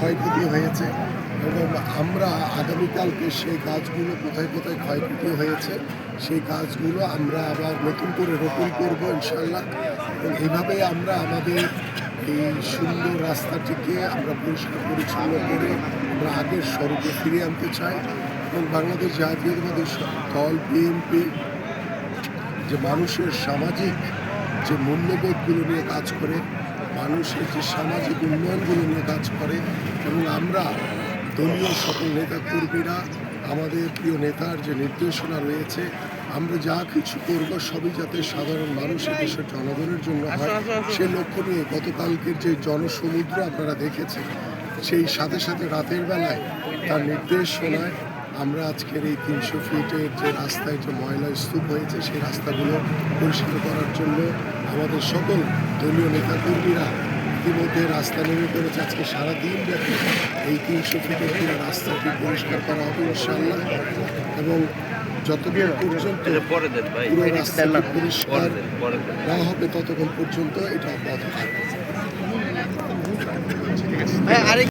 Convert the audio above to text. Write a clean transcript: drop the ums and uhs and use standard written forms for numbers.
ক্ষয়ক্ষতি হয়েছে এবং আমরা আগামীকালকে সেই গাছগুলো কোথায় কোথায় ক্ষয়ক্ষতি হয়েছে সেই গাছগুলো আমরা আবার নতুন করে রোপণ করবো ইনশাল্লাহ। এবং এইভাবে আমরা আমাদের এই সুন্দর রাস্তাটিকে আমরা পরিষ্কার পরিচ্ছন্ন করে আমরা আগের স্বরূপে ফিরিয়ে আনতে চাই। এবং বাংলাদেশ জাতীয়তাবাদী দল বিএনপি যে মানুষের সামাজিক যে মূল্যবোধগুলো নিয়ে কাজ করে, মানুষের যে সামাজিক উন্নয়নগুলো নিয়ে কাজ করে, এবং আমরা দলীয় সকল নেতাকর্মীরা আমাদের প্রিয় নেতার যে নির্দেশনা রয়েছে আমরা যা কিছু করব সবই যাতে সাধারণ মানুষের দেশের জনগণের জন্য হয় সে লক্ষ্য নিয়ে গতকালকের যে জনসমুদ্র আপনারা দেখেছেন সেই সাথে সাথে রাতের বেলায় তার নির্দেশনায় আমরা আজকের এই 300 ফিটের যে রাস্তায় যে ময়লা স্তূপ হয়েছে সেই রাস্তাগুলো পরিষ্কার করার জন্য আমাদের সকল দলীয় নেতাকর্মীরা ইতিমধ্যে রাস্তা নেমে পড়েছে। আজকে সারাদিন ব্যাপী এই 300 ফিটের পুরো রাস্তাটি পরিষ্কার করা হবে ইনশাআল্লাহ। এবং যতদিন পর্যন্ত পুরো রাস্তাটি পরিষ্কার না হবে ততক্ষণ পর্যন্ত এটা অব্যাহত থাকবে।